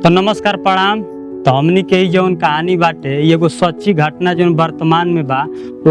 तो नमस्कार प्रणाम। तो हमनी के ही जौन कहानी बाटे एगो सच्ची घटना जौन वर्तमान में बा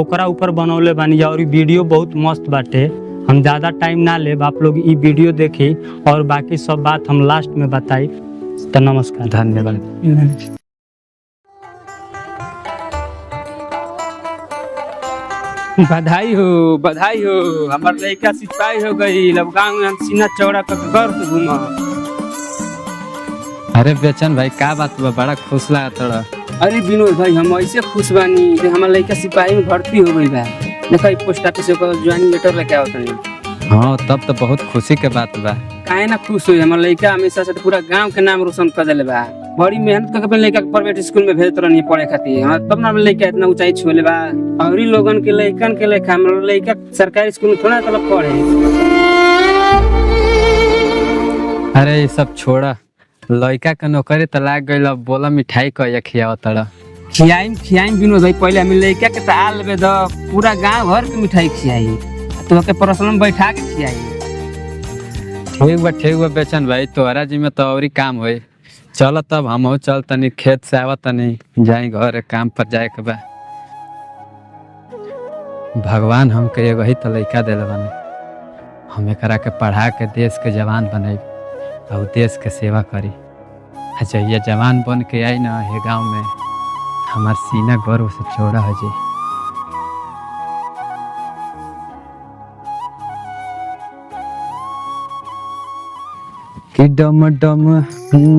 ओकरा ऊपर बनौले बानी और वीडियो बहुत मस्त बाटे। हम ज़्यादा टाइम ना लेब, आप लोग ई वीडियो देखी और बाकी सब बात हम लास्ट में बताई। तो नमस्कार, धन्यवाद। बधाई हो हमार लड़का सिपाही हो गई। अब गाँव में हम सीना चौड़ा कर गर्व से घूमा। अरे बेचन भाई का बात बा, बड़ा खुश लगा तोड़ा। अरे विनोद भाई हम ऐसे खुश बानी कि हमार लड़का सिपाही में भर्ती हो गई बा। देखा पोस्ट ऑफिस से ज्वाइनिंग लेटर लेके आवत नहीं। हाँ तब तो बहुत खुशी के बात बा। काहे ना खुश हुई, हमार लड़का हमेशा से पूरा गांव के नाम रोशन कर देले बा। बड़ी मेहनत करके अपने लड़का प्राइवेट स्कूल में भेजत रहनी पढ़े खातिर। हमार तब ना लड़का इतना ऊंचाई छुले बा। और लोगन के लड़कन के लेखा हमार लड़का सरकारी स्कूल में थोड़ा तलब पढ़े। अरे ये सब छोड़ा, लड़का के नौकरी तो लाग गई। अब बोला मिठाई कह खियाव तड़ा। खियाई विनोद भाई, पहले हमें लड़का के ताल लेबे दो, पूरा गांव भर के मिठाई खियाई, तो के परसों में बैठा के खियाई। ठीक बा बेचन भाई, तोहरा जी में तो और काम होई। चलो तब हम चल तनी खेत से आवा तनी, जाई घर काम पर जाए के बा। भगवान हमके एगो ही तो लड़का दिले बानी, हम एकरा के पढ़ा के देश के जवान बनाई और देश के सेवा करी। जहिया जवान बन के आई ना हे गाँव में, हमार सीना गर्व से चौड़ा हो जाए। कि डम डम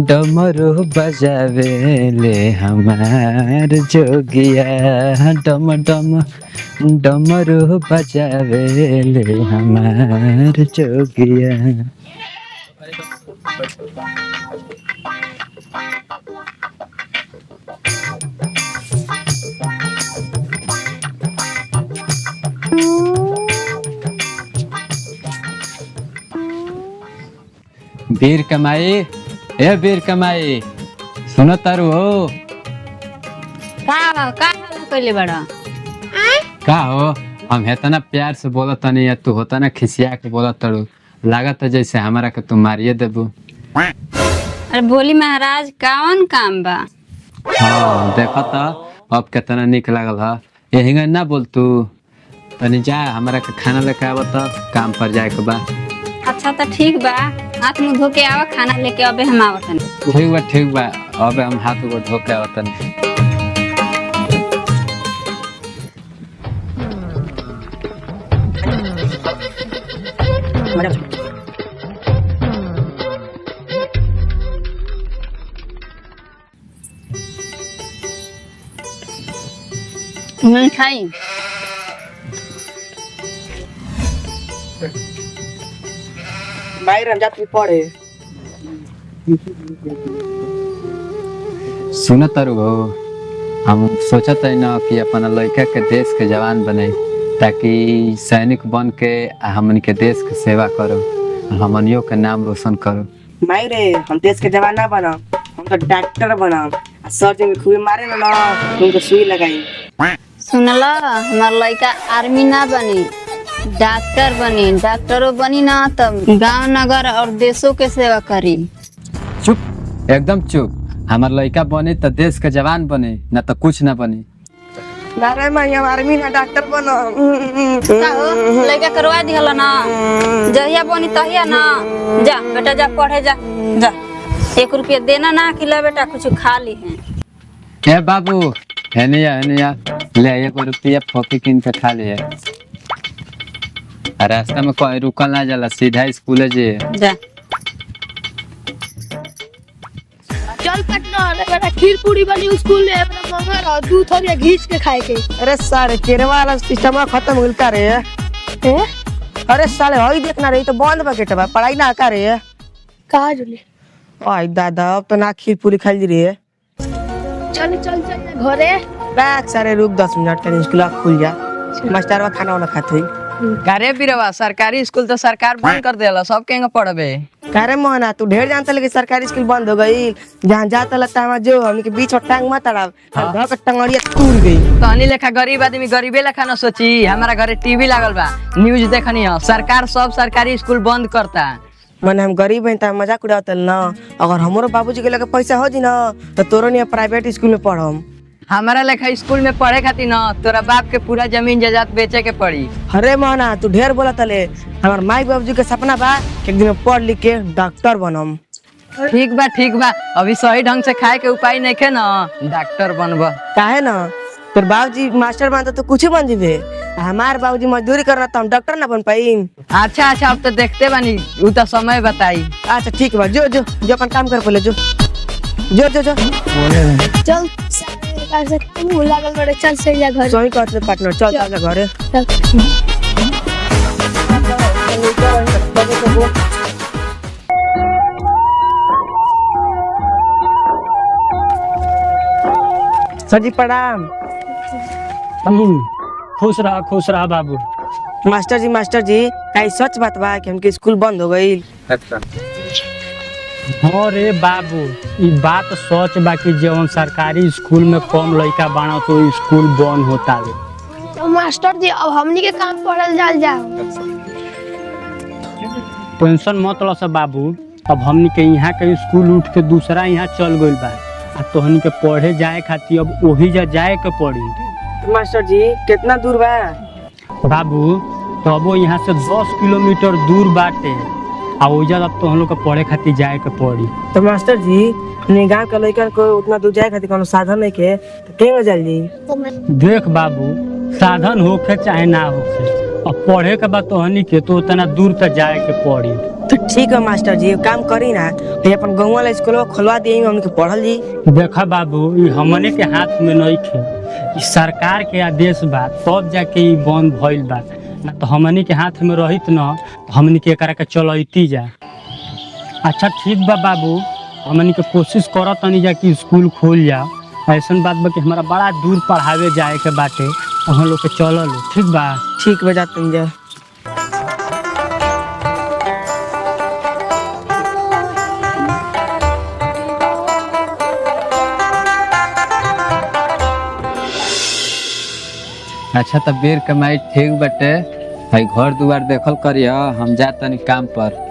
डमरू बजावे ले हमार जोगिया, डम डम डमरू बजावे ले हमार जोगिया। वीर कमाई, ए वीर कमाई, सुनो तारू हो। का कइले बड़ा? का हो, हम हेतना प्यार से बोलत तनी, तू होता ना खिसिया के बोलत तारू। लागत है जैसे हमारा के तू मारिए देबू। अरे बोली महाराज, कौन काम बा? हाँ देखा था अब कितना निक लागल है। यही ना बोल तू, तनी जा हमारा के खाना लेके आवत, काम पर जाए के बा। अच्छा तो ठीक बा, हाथ मुंह धो के आवा, खाना लेके अबे हम आवतन। ठीक बा अब हम हाथ को धो के आवतन। नहीं खाई बाहर हम जाते पढ़े। सुन तारू हो, हम सोचत है ना कि अपना लड़का के देश के जवान बने, ताकि सैनिक बन के हमन के देश के सेवा करो, हमनियों के नाम रोशन करो। माई रे, हम देश के जवान ना बना, हम तो डॉक्टर बना। सर जब खूबे मारे ना तुमको सुई लगाई। सुनला, हमार लड़का आर्मी ना बनी, डॉक्टर बनी। डॉक्टरों बनी ना तब गांव नगर और देशों के सेवा करी। चुप, एकदम चुप। हमार लड़का बने तो देश के जवान बने, ना तो कुछ ना बने। अरे मैं आर्मी ना डॉक्टर बना। का हो, लड़का करवा दिहला ना, जहिया बनी तहिया ना। जा बेटा जा पढ़े जा। 1 रुपया देना ना, खिला बेटा कुछ खा ली है। ए बाबू, हेनिया ले 1 रुपया फोफी किन के खा ले। रास्ता में कोई रुकल ना जाला, सीधा स्कूल जे जा। चल पटना रे बेटा, खीर पूरी बनी स्कूल में, अपना मंगा रहा दूध और घीच के खाए के। अरे सारे केरवा वाला सिस्टम खत्म हो गया रे। अरे साले हई देखना रे, तो बंद बकेट बा, पढ़ाई ना कर रे। कहा जुली? ओए दादा, अब तो ना खीर पूरी खाई रे। चल घरे। बैग सारे रुक 10 मिनट के स्कूल खुल जा, मास्टरवा खाना वाला खाते। कारे बिरवा, सरकारी स्कूल तो सरकार बंद कर देला, सब केंगे पढ़बे। कारे मोहना, तू ढेर जानता लेकिन सरकारी स्कूल बंद हो गई। जहाँ जाता लगता है जो हमने के बीच में टांग मत अड़ाव, घर का टंगड़िया टूट गई। तहनी लेखा गरीब आदमी गरीबे लेखा न सोची। हमारा घरे टीवी लागल बा, न्यूज देखनी है, सरकार सब सरकारी स्कूल बंद करता। मैंने हम गरीब हैं तो मजाक उड़ातल ना। अगर हमारो बाबूजी के लगे पैसा हो जी ना तो तोरो नहीं प्राइवेट स्कूल में पढ़म। हमारा लेखा स्कूल में पढ़े खातिर ना तोरा बाप के पूरा जमीन जायदाद बेचे के पड़ी। अरे मोहना तू ढेर बोला तले। हमार माई बाबूजी के सपना बा कि एक दिन में पढ़ लिख के डॉक्टर बनम। ठीक बा अभी सही ढंग से खाए के उपाय नहीं खे ना डॉक्टर बनबा। काहे ना तोर बाबूजी मास्टर बनता तो कुछ बन जीबे। हमार बाबूजी मजदूरी करना तो हम डॉक्टर ना बन पाई। अच्छा अब तो देखते बानी उ तो समय बताई। अच्छा ठीक बा जो जो जो अपन काम कर पहले जो जो जो जो चल से मुंह लागल बड़े चल से जा घर। सही कहते पार्टनर चल चल जा घरे। चल। सर जी प्रणाम। खुश रहा बाबू। मास्टर जी कई सच बात बा कि हमके स्कूल बंद हो गई। अच्छा हाँ रे बाबू ई बात सच बा कि जवन सरकारी स्कूल में कम लड़का बाना तो स्कूल बंद होता है। तो मास्टर जी अब हमनी के काम पढ़ल जाल जा। टेंशन मत लो सब बाबू। अब हमनी के यहाँ के स्कूल उठ के दूसरा यहाँ चल गइल बा आ तोहनी के पढ़े जाए खातिर अब वही जाए के पड़ी। मास्टर जी कितना दूर बा? बाबू तो अब यहाँ से 10 किलोमीटर दूर बाटे आ ओजा अब तो हम लोग के पढ़े खातिर जाए के पड़ी। तो मास्टर जी अपने गांव के लड़कन को उतना दूर जाए खातिर कोनो साधन नहीं के तो केंगे जाली? देख बाबू साधन होखे चाहे ना होखे अब पढ़े के बाद तोहनी के तो उतना दूर तक जाए के पड़ी। तो ठीक है मास्टर जी काम करी ना ये अपन गाँव वाला स्कूल खोलवा दिए हमके पढ़ल जी। देखा बाबू ये हमने के हाथ में नहीं खे ई सरकार के आदेश बा तब जाके ई बंद भइल बा ना तो हमने के हाथ में रहित न तो हमने के एकरा के चलैती जा। अच्छा ठीक बा बाबू हमने के कोशिश करत तनी जा कि स्कूल खोल जाओ। ऐसन बात बा कि हमारा बड़ा दूर पढ़ावे जाए के बाटे हम लोग के चलल ठीक बा। ठीक बजा तुम जा। अच्छा तब बेर कमाई ठीक बटे भाई घर दुआर देखल करिए हम जा तनी काम पर।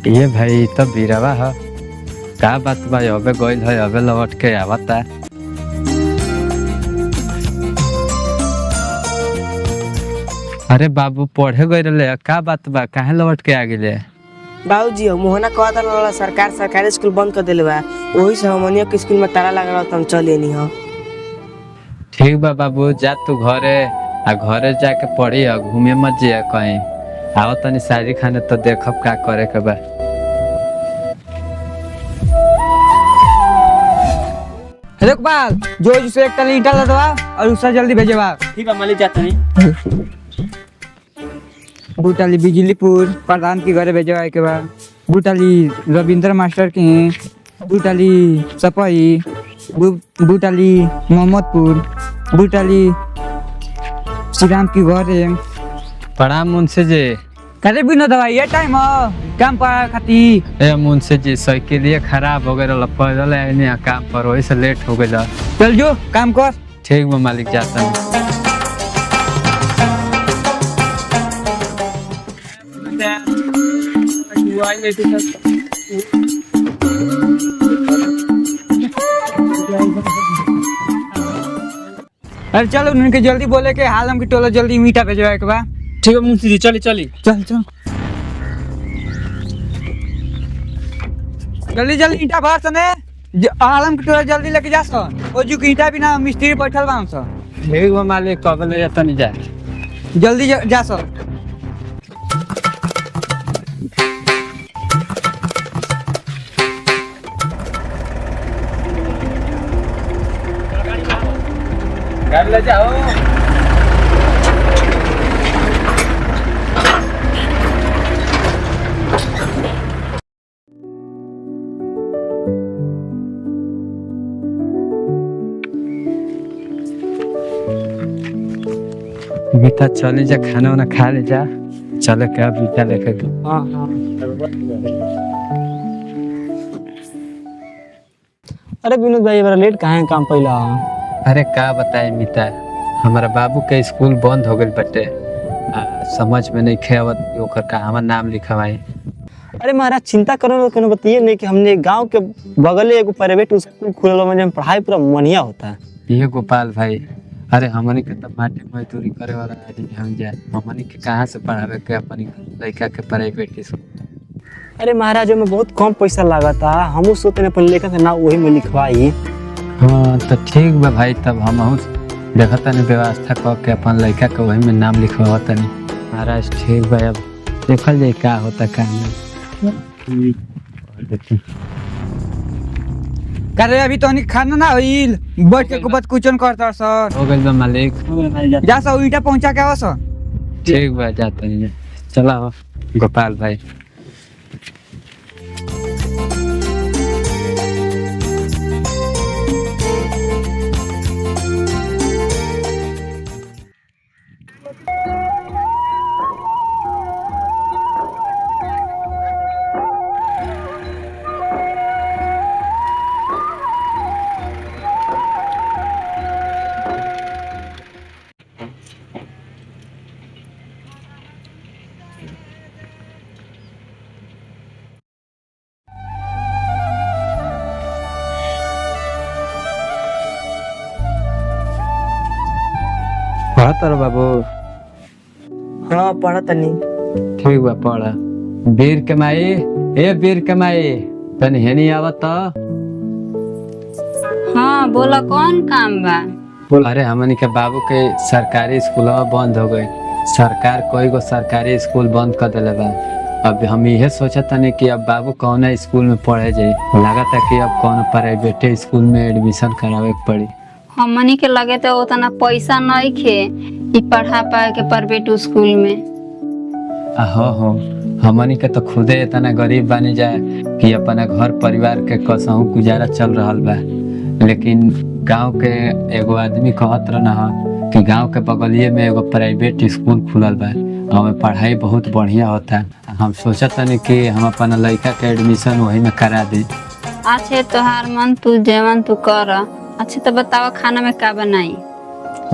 ये भाई तब बीरवा है का बात भाई अबे गइल है अबे लौट के आवता। अरे बाबू पढ़े गए रहे का बात बा काहे लौट के आ गेले? बाबूजी मोहना कहता ना सरकार सरकारी स्कूल बंद कर दिले बा वही से हमनियो के स्कूल में ताला लगा तो हम चले नहीं हो। ठीक बा बाबू जा तू घरे आ घरे जाके पढ़ी घूमे मत जिया कहीं आओ तनी शादी खाने तो देखब का करे के बा। लोकपाल जो जिसे एक तली ईंटा लदवा और उससे जल्दी भेजवा। ठीक है मालिक जाते हैं। बूटाली बिजलीपुर प्रधान की घरे भेजवा के बाद बूटाली रविंद्र मास्टर के बूटाली सपही बूटाली मोहम्मदपुर बूटाली श्री राम की घरे। प्रणाम मुंशी जी। करे भी न दवाई ये टाइम काम पर खाती। ए मुंशी जी साइकिल खराब हो गए पैदल आने काम पर वही से लेट हो गए। चल जो काम कर। ठीक बा मालिक जाता हूँ। अरे चलो उनके जल्दी बोले के हाल हम की टोला जल्दी मीठा भेजवा के बा। ठीक है मुंशी जी चली चली चल चल जल्दी जल्दी ईंटा भर सने आलम की टोला जल्दी लेके जा सन ओ जो की ईंटा बिना मिस्त्री बैठल बा सन। ठीक बा मालिक कब ले जाता नहीं जा जल्दी जा सन। गाड़ी ले जाओ। बेटा चले जा खाना वाना खा ले जा चले क्या बीटा लेके हाँ हाँ। अरे विनोद भाई बड़ा लेट काहे काम पहिला? अरे का बताए मिता, हमारा बाबू के स्कूल बंद हो गई बटे, समझ में नहीं खेवत कि ओकर का हमार नाम लिखवाई। अरे महाराज चिंता करो कोनो बताइए नहीं कि हमने गांव के बगल एगो प्राइवेट स्कूल खुलल बा जहाँ पढ़ाई पूरा बढ़िया होता है। ये गोपाल भाई, अरे हमनी के तो माटी मजदूरी करे वाला आदमी हम जाए, हमनी के कहाँ से पढ़ावे के अपनी लड़का के प्राइवेट स्कूल। अरे महाराज में बहुत कम पैसा लागता, हमहू सोचते अपन लेखक के नाम वही में लिखवाई। हाँ तो ठीक बा भाई, तब हम देखा तनी व्यवस्था कर के अपन लड़का के वही में नाम लिखवा तनी। महाराज ठीक बा, अब देखल जाए का होता का नहीं। करे अभी तो खाना ना होइल, बैठ के कुबत कुचन करता सर। हो गइल बा मालिक। जा सर ईटा पहुंचा के आवा सर। ठीक बा, जाता नहीं। चला गोपाल भाई। पढ़ता रहो बाबू। हाँ पढ़ा तनी। ठीक बा पढ़ा। वीर कमाई, ए वीर कमाई, तनी हेनी आवत। हाँ बोला कौन काम बा? अरे हमनी के बाबू के सरकारी स्कूल बंद हो गई, सरकार कोई को सरकारी स्कूल बंद कर दिले बा। अब हम यह सोचत तनी कि अब बाबू कौन स्कूल में पढ़े जाई, लगता कि अब कौन प्राइवेट स्कूल में एडमिशन करावे के पड़ी। हमनी के लगे तो उतना पैसा नहीं खे कि पढ़ा पाए के प्राइवेट स्कूल में। हो हमनी के तो खुदे इतना गरीब बनी जाए कि अपना घर परिवार के कसहू गुजारा चल रहा बा, लेकिन गांव के एगो आदमी कहत रहना कि गांव के बगलिए में एगो प्राइवेट स्कूल खुलल बा और पढ़ाई बहुत बढ़िया होता। हम सोचत नहीं कि हम अपना लड़का के एडमिशन वही में करा दी। अच्छे तोहार मन, तू जेवन तू कर। अच्छा तो बतावा खाना में का बनाई?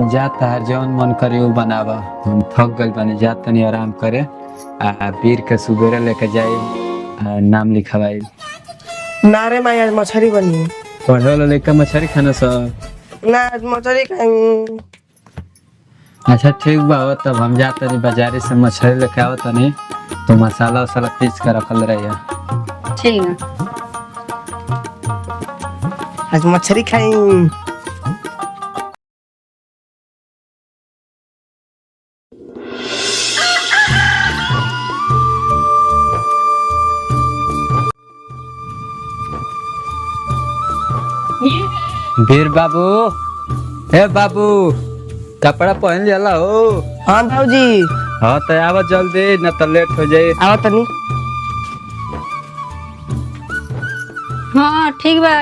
जा तहार जौन मन करे वो बनावा, हम थक गइल बानी, जा तनी आराम करे। वीर के सुबेरे लेके जाए नाम लिखवाई। नारे माई आज मछली बनी। पढ़े वाला लड़का मछली खाना सब ना आज मछली खाई। अच्छा ठीक बा, तब हम जा तनी बाजारे से मछली लेके आओ तनी, तो मसाला वसाला पीस कर रखल रहिए। ठीक है। आज मछली खाई। वीर बाबू, हे बाबू, कपड़ा पहन लिया हो। हाँ भाजी। हाँ तो आवा जल्दी, न तो लेट हो जाए। आवा तनी। हाँ ठीक बा,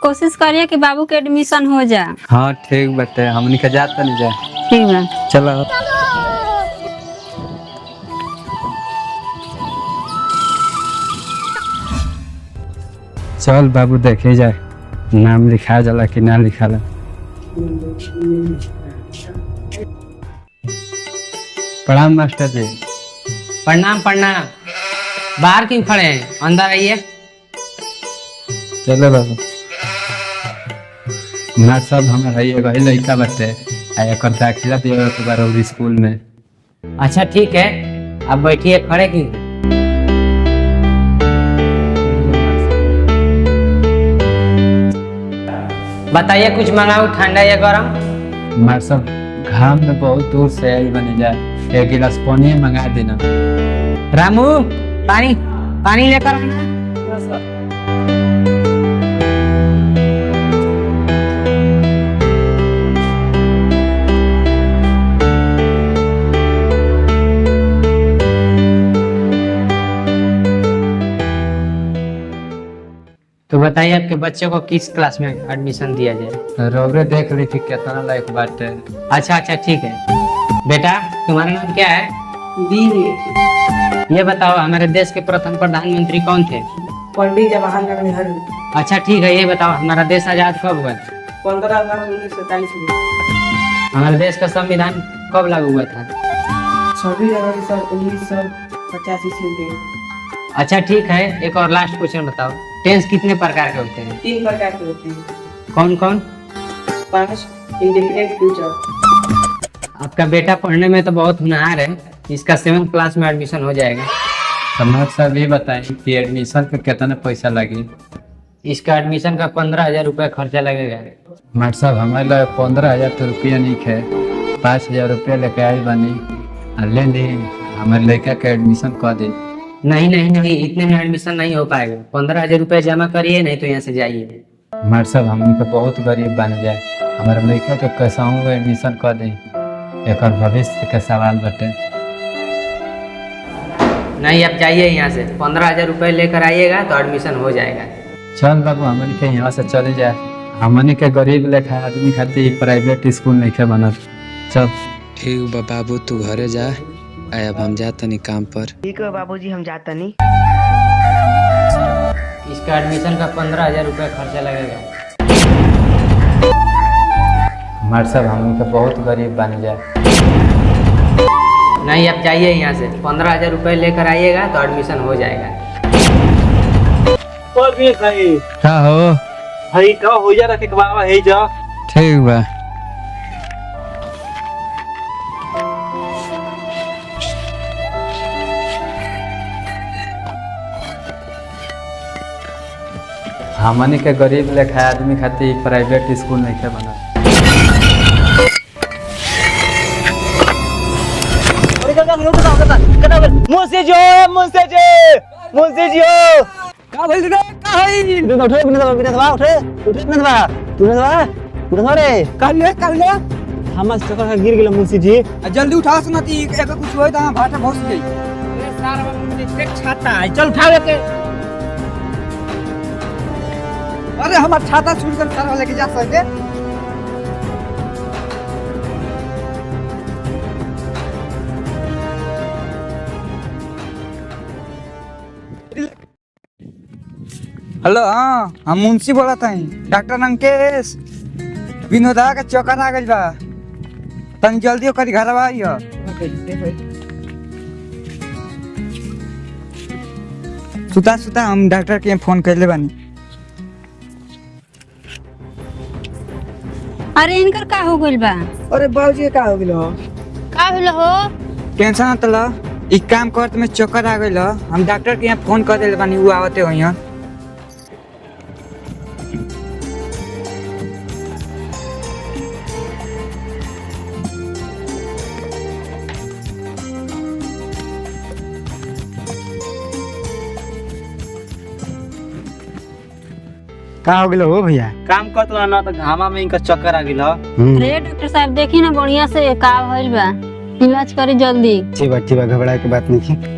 कोशिश करिए कि बाबू के एडमिशन हो जा। हाँ ठीक बटे, हमनी के जाता नहीं जा। ठीक बा, चलो। चल बाबू देखे जाए नाम लिखा जाला कि ना लिखाला। प्रणाम मास्टर जी। प्रणाम प्रणाम। बाहर क्यों खड़े हैं, अंदर आइए। चलो बाबू। ना सब हमारा ये वही लड़का बटे, एक दाखिला दिया तो बार स्कूल में। अच्छा ठीक है, अब बैठिए। खड़े क्यों? बताइए कुछ मंगाऊं, ठंडा या गरम? मार सब घाम में बहुत दूर से आई बने जाए, एक गिलास पानी मंगा देना। रामू पानी पानी लेकर आना। तो बताइए आपके बच्चे को किस क्लास में एडमिशन दिया जाए? रोबरे देख ली थी कितना लायक बात है। अच्छा अच्छा ठीक है। बेटा तुम्हारा नाम क्या है? ये बताओ हमारे देश के प्रथम प्रधानमंत्री कौन थे? पंडित जवाहरलाल नेहरू। अच्छा ठीक है, ये बताओ हमारा देश आजाद कब हुआ था? 15 अगस्त 1947 में। हमारे देश का संविधान कब लागू हुआ था? 26 जनवरी सन 1985 ईस्वी में। अच्छा ठीक है, एक और लास्ट क्वेश्चन बताओ, टेंस कितने प्रकार के होते हैं? 3 प्रकार के होते हैं। कौन कौन? Past, indefinite, future. आपका बेटा पढ़ने में तो बहुत होनहार है, इसका 7th क्लास में एडमिशन हो जाएगा। समझ साहब ये बताएं कि एडमिशन का कितना पैसा लगी? इसका एडमिशन का 15,000 रुपया खर्चा लगेगा। मास्टर साहब हमारे लिए 15,000 तो रुपया नहीं है, 5,000 रुपया लेके आए बनी ले ली, हमारे लड़का के एडमिशन कर दे। नहीं नहीं नहीं, इतने में एडमिशन नहीं हो पाएगा। 15,000 रुपया जमा करिए, नहीं तो यहाँ से जाइए। मास्टर साहब हम तो बहुत गरीब बन जाए, हमारे लड़का के कैसा हूँ एडमिशन कर दे, एक भविष्य के सवाल बटे। नहीं, अब जाइए यहाँ से, 15,000 रुपये लेकर आइएगा तो एडमिशन हो जाएगा। चल बाबू हमन के यहाँ से चले जाए, हमन के गरीब लेखा आदमी खातिर प्राइवेट स्कूल नहीं के बनत। चल ठीक बा बाबू, तू घरे जा, अब हम जाते नहीं काम पर। ठीक है बाबूजी, हम जाता नहीं। इसका एडमिशन का 15,000 रुपया खर्चा लगेगा। मास्टर साहब हम के बहुत गरीब बन जाए। नहीं, अब जाइए यहाँ से, 15,000 रुपये लेकर आइएगा तो एडमिशन हो जाएगा। का हो भाई का हो जा रखे बाबा है जा। ठीक बा। हमन के गरीब लेखा आदमी खातिर प्राइवेट स्कूल नहीं के बनत। मुंशी जी हो का भइल रे? का हई? काले हमार चक्कर गिर गेल मुंशी जी। जल्दी उठा सुनती एक कुछ होई त भाटा भस गई। अरे सार मुझे छाता है, चल उठा के। अरे हमार छाता छूट कर सारा लेके जा सके। हेलो, हाँ हम मुंशी बोला था, डॉक्टर अंकेश। विनोदा का चक्कर आ गइल बा, तनी जल्दी ओकर घर आइयो। सुता सुता हम डॉक्टर के फोन करले बानी। अरे इनकर का हो गइल बा? अरे बाबूजी का हो गेलो? का भेल हो? टेंशन मत लो, एक काम करत में चक्कर आ गइल, हम डॉक्टर के यहाँ फोन कर देले बानी, वो आवते हो यहाँ। का हो गेलो हो भैया? काम करत ना तो घामा में इनका चक्कर आ गेल। अरे डॉक्टर साहब देखी ना बढ़िया से का भइल बा, इलाज करी जल्दी। ठीक बा, घबराए के बात नहीं है।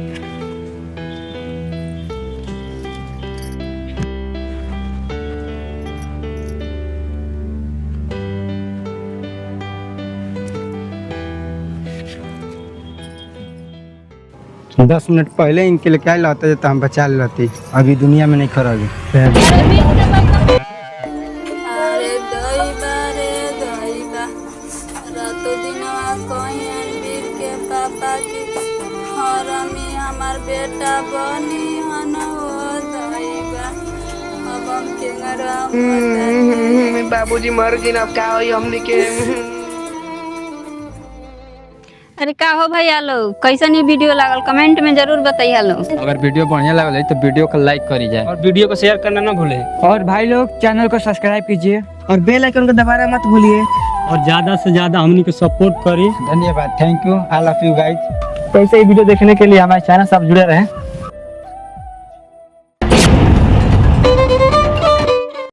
दस मिनट पहले इनके लिए क्या लाते तो हम बचा लेती, अभी दुनिया में नहीं खड़ोगी। अरे दैबा रे दैबा, रातो दिनवा कहीं वीर के पापा की हरमी हमार बेटा बनी हनो दैबा, अब हम के घर बाबूजी मर गए, अब का होई हमनी के? अरे का हो भैया लोग, कैसन ये वीडियो लागल कमेंट में जरूर बताइए लोग। अगर वीडियो बढ़िया लगल है तो वीडियो को लाइक करी जाए और वीडियो को शेयर करना ना भूले, और भाई लोग चैनल को सब्सक्राइब कीजिए और बेल आइकन को दबाना मत भूलिए, और ज्यादा से ज्यादा हमनी को सपोर्ट करी। धन्यवाद, thank you, I love you guys. तो ऐसे ही वीडियो देखने के लिए हमारे चैनल से आप जुड़े रहें।